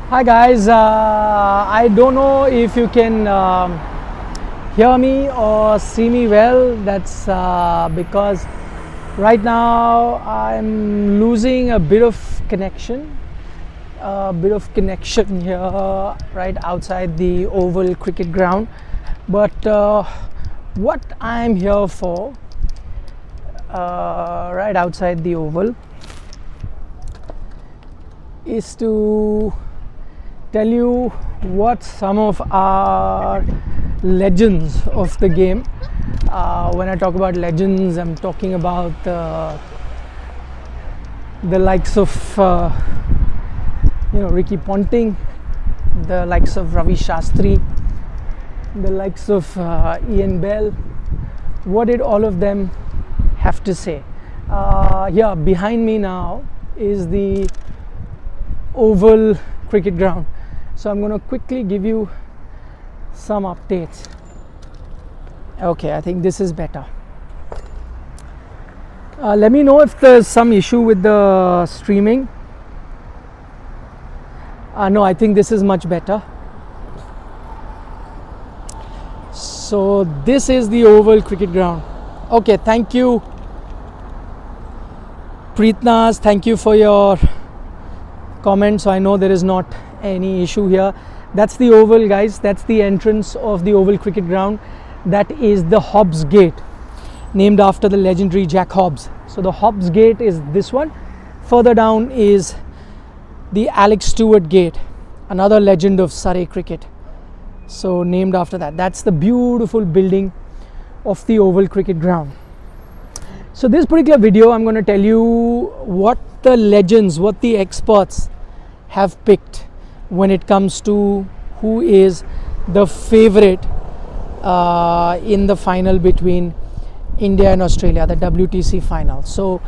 Hi guys, I don't know if you can hear me or see me well. That's because right now I'm losing a bit of connection here right outside the oval cricket ground. But what I'm here for right outside the oval is to tell you what some of our legends of the game, when I talk about legends, I'm talking about the likes of Ricky Ponting, the likes of Ravi Shastri, the likes of Ian Bell. What did all of them have to say? Here behind me now is the oval cricket ground. So I'm going to quickly give you some updates. Okay, I think this is better. Let me know if there's some issue with the streaming. No, I think this is much better. So this is the oval cricket ground. Okay, thank you Preetnas, thank you for your comments. So I know there is not any issue here. That's the oval, guys. That's the entrance of the oval cricket ground. That is the Hobbs Gate, named after the legendary Jack Hobbs. So the Hobbs Gate is this one. Further down is the Alex Stewart Gate, another legend of Surrey cricket, so named after that. That's the beautiful building of the oval cricket ground. So this particular video, I'm going to tell you what the legends, what the experts have picked when it comes to who is the favorite in the final between India and Australia, the WTC final. So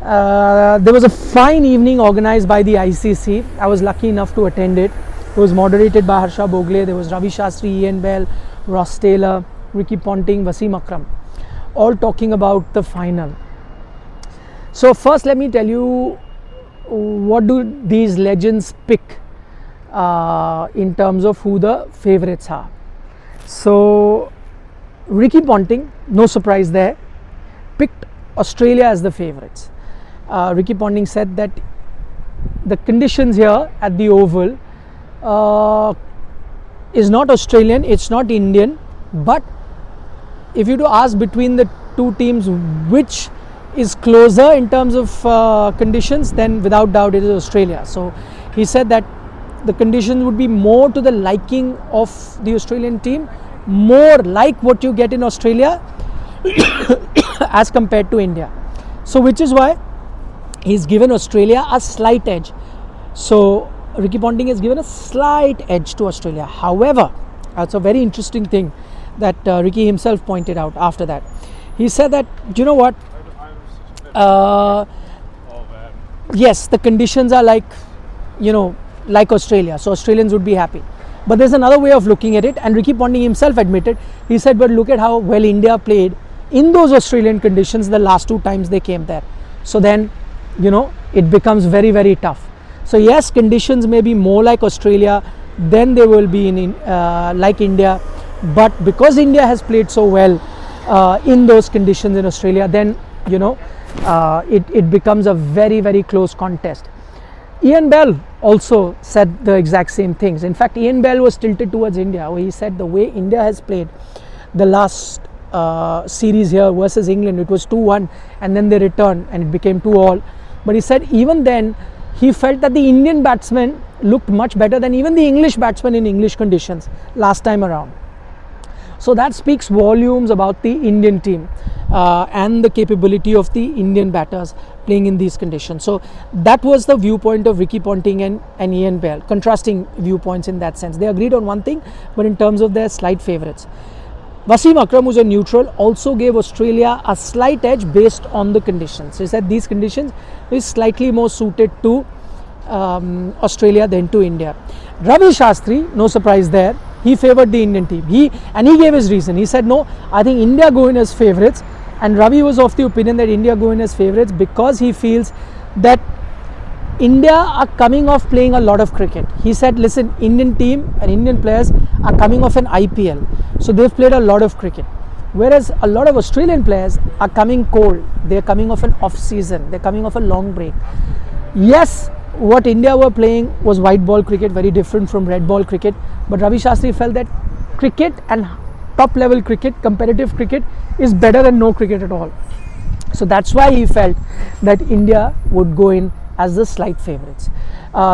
there was a fine evening organized by the ICC. I was lucky enough to attend it. It was moderated by Harsha Bogle. There was Ravi Shastri, Ian Bell, Ross Taylor, Ricky Ponting, Ponting Akram, all talking about the final. So first let me tell you, what do these legends pick in terms of who the favorites are. So Ricky Ponting, no surprise there, picked Australia as the favorites. Ricky Ponting said that the conditions here at the Oval is not Australian, it's not Indian, but if you to ask between the two teams which is closer in terms of conditions, then without doubt it is Australia. So he said that the conditions would be more to the liking of the Australian team, more like what you get in Australia as compared to India. So which is why he's given Australia a slight edge. So Ricky Ponting has given a slight edge to Australia. However, that's a very interesting thing that Ricky himself pointed out after that. He said that, you know what, yes, the conditions are like, like Australia, so Australians would be happy. But there's another way of looking at it, and Ricky Ponting himself admitted, he said, but look at how well India played in those Australian conditions the last two times they came there. So then, it becomes very, very tough. So yes, conditions may be more like Australia than they will be in like India, but because India has played so well in those conditions in Australia, then it becomes a very, very close contest. Ian Bell also said the exact same things. In fact, Ian Bell was tilted towards India, where he said the way India has played the last series here versus England, it was 2-1 and then they returned and it became 2-all. But he said even then he felt that the Indian batsmen looked much better than even the English batsmen in English conditions last time around. So that speaks volumes about the Indian team and the capability of the Indian batters playing in these conditions. So that was the viewpoint of Ricky Ponting and Ian Bell, contrasting viewpoints in that sense. They agreed on one thing, but in terms of their slight favourites. Ponting Akram, who's a neutral, also gave Australia a slight edge based on the conditions. So he said these conditions is slightly more suited to Australia than to India. Ravi Shastri, no surprise there, he favoured the Indian team. He gave his reason. He said, no, I think India go in as favourites, and Ravi was of the opinion that India go in as favourites because he feels that India are coming off playing a lot of cricket. He said, listen, Indian team and Indian players are coming off an IPL. So they've played a lot of cricket. Whereas a lot of Australian players are coming cold. They're coming off an off season. They're coming off a long break. Yes, what India were playing was white ball cricket, very different from red ball cricket. But Ravi Shastri felt that cricket and top level cricket, competitive cricket, is better than no cricket at all. So that's why he felt that India would go in as the slight favourites.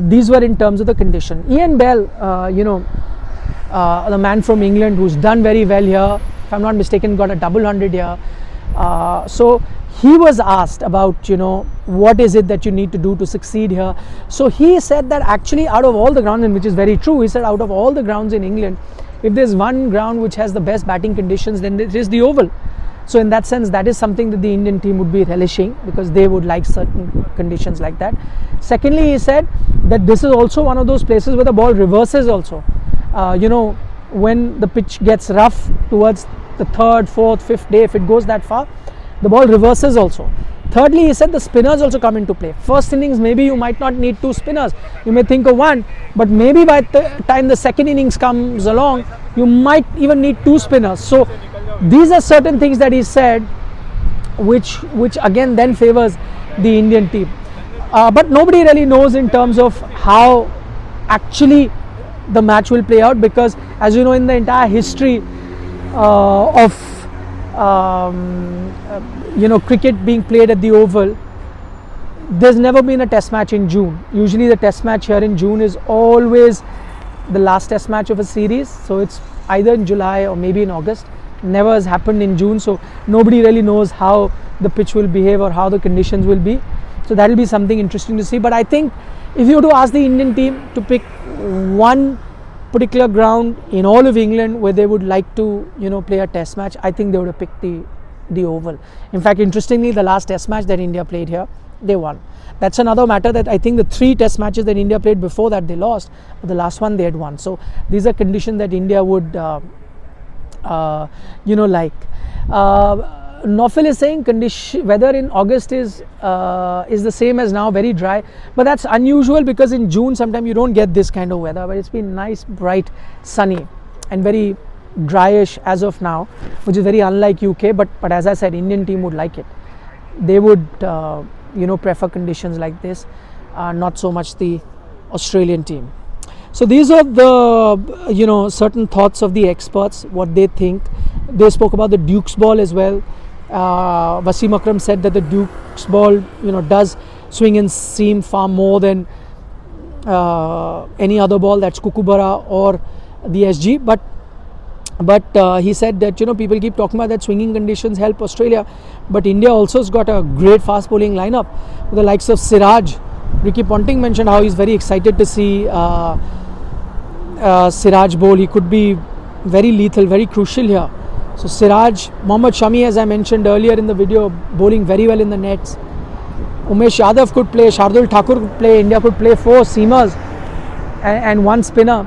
These were in terms of the condition. Ian Bell, the man from England who's done very well here, if I'm not mistaken, got a double 100 here. So he was asked about, what is it that you need to do to succeed here. So he said that actually out of all the grounds, and which is very true, he said out of all the grounds in England, if there's one ground which has the best batting conditions, then it is the Oval. So in that sense, that is something that the Indian team would be relishing, because they would like certain conditions like that. Secondly, he said that this is also one of those places where the ball reverses also. When the pitch gets rough towards the third, fourth, fifth day, if it goes that far, the ball reverses also. Thirdly, he said the spinners also come into play. First innings, maybe you might not need 2 spinners. You may think of 1, but maybe by the time the second innings comes along, you might even need 2 spinners. So these are certain things that he said, which again then favors the Indian team. But nobody really knows in terms of how actually the match will play out, because as you know, in the entire history of cricket being played at the Oval, there's never been a test match in June. Usually the test match here in June is always the last test match of a series, so it's either in July or maybe in August. Never has happened in June, so nobody really knows how the pitch will behave or how the conditions will be. So that will be something interesting to see. But I think if you were to ask the Indian team to pick one particular ground in all of England where they would like to play a test match, I think they would have picked the Oval. In fact, interestingly, the last test match that India played here, they won. That's another matter, that I think the 3 test matches that India played before that, they lost, but the last one they had won. So these are conditions that India would like. Nofil is saying weather in August is the same as now, very dry, but that's unusual because in June sometimes you don't get this kind of weather. But it's been nice, bright, sunny and very dryish as of now, which is very unlike UK. But as I said, Indian team would like it. They would prefer conditions like this, not so much the Australian team. So these are the certain thoughts of the experts, what they think. They spoke about the Duke's ball as well. Wasim Akram said that the Duke's ball does swing and seam far more than any other ball, that's Kookaburra or the SG. But he said that people keep talking about that swinging conditions help Australia, but India also has got a great fast bowling lineup with the likes of Siraj. Ricky Ponting mentioned how he's very excited to see Siraj bowl. He could be very lethal, very crucial here. So Siraj, Mohammad Shami, as I mentioned earlier in the video, bowling very well in the nets. Umesh Yadav could play, Shardul Thakur could play, India could play 4 seamers and 1 spinner.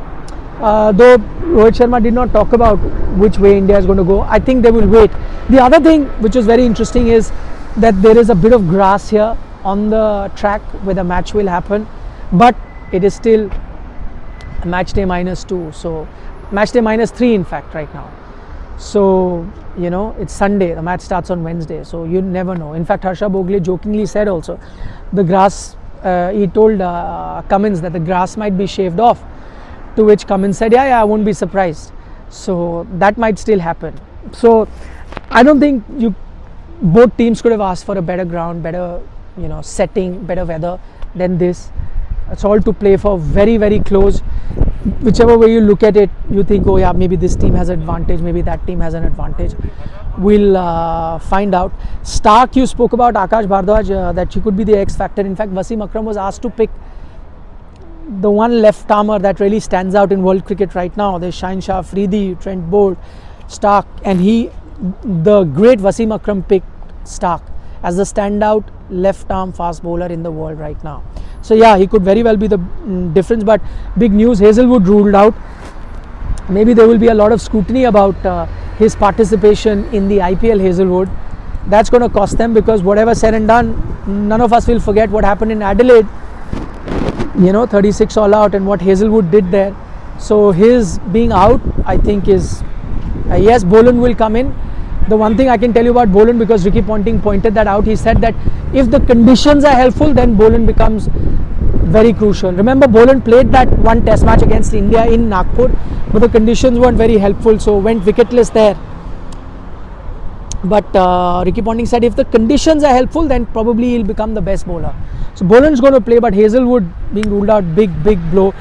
Though Rohit Sharma did not talk about which way India is going to go, I think they will wait. The other thing which is very interesting is that there is a bit of grass here on the track where the match will happen, but it is still match day -2, so match day -3 in fact right now. So it's Sunday, the match starts on Wednesday, so you never know. In fact, Harsha Bhogle jokingly said also the grass, he told Cummins that the grass might be shaved off, to which Cummins said yeah, I won't be surprised. So that might still happen. So I don't think both teams could have asked for a better ground, better setting, better weather than this. It's all to play for, very very close. Whichever way you look at it, you think, oh yeah, maybe this team has an advantage, maybe that team has an advantage. We'll find out. Stark, you spoke about Akash Bhardwaj, that she could be the X factor. In fact, Wasim Akram was asked to pick the one left armer that really stands out in world cricket right now. There's Shaheen Shah Afridi, Trent Bolt, Stark, and the great Wasim Akram picked Stark as the standout left arm fast bowler in the world right now. So yeah, he could very well be the difference. But big news, Hazelwood ruled out. Maybe there will be a lot of scrutiny about his participation in the IPL. Hazelwood, that's going to cost them, because whatever said and done, none of us will forget what happened in Adelaide 36 all out, and what Hazelwood did there. So his being out, I think, is yes, Boland will come in. The one thing I can tell you about Boland, because Ricky Ponting pointed that out, he said that if the conditions are helpful, then Boland becomes very crucial. Remember, Boland played that one test match against India in Nagpur, but the conditions weren't very helpful, so went wicketless there. But Ricky Ponting said if the conditions are helpful, then probably he'll become the best bowler. So Boland's going to play, but Hazelwood being ruled out, big blow.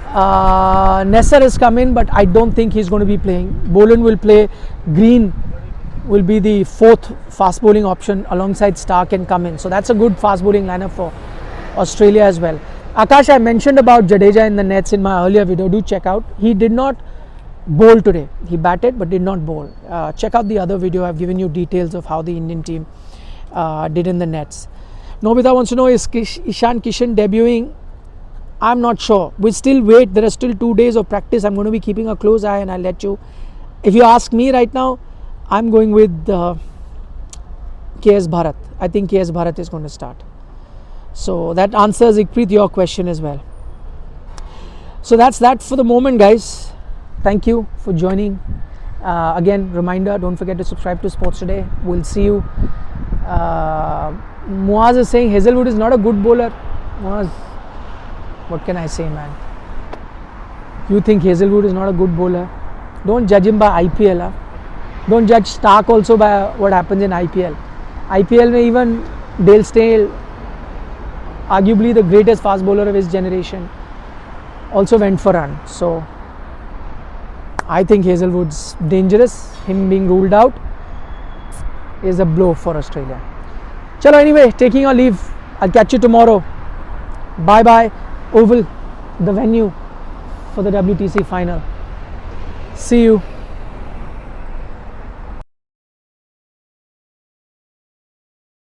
Nesser has come in, but I don't think he's going to be playing. Boland will play. Green will be the fourth fast bowling option alongside Stark and come in. So that's a good fast bowling lineup for Australia as well. Akash, I mentioned about Jadeja in the nets in my earlier video. Do check out. He did not bowl today. He batted but did not bowl. Check out the other video. I've given you details of how the Indian team did in the nets. Nobita wants to know, is Ishan Kishan debuting? I'm not sure. We still wait. There are still 2 days of practice. I'm going to be keeping a close eye, and I'll let you. If you ask me right now, I'm going with KS Bharat. I think KS Bharat is going to start. So that answers, Ikpreet, your question as well. So that's that for the moment, guys. Thank you for joining. Again, reminder, don't forget to subscribe to Sports Today. We'll see you. Muaz is saying Hazelwood is not a good bowler. Muaz, what can I say, man? You think Hazelwood is not a good bowler? Don't judge him by IPL. Huh? Don't judge Stark also by what happens in IPL. IPL mein even Dale Steyn, arguably the greatest fast bowler of his generation, also went for run. So I think Hazelwood's dangerous. Him being ruled out is a blow for Australia. Chalo, anyway, taking your leave. I'll catch you tomorrow. Bye bye. Oval, the venue for the WTC final. See you.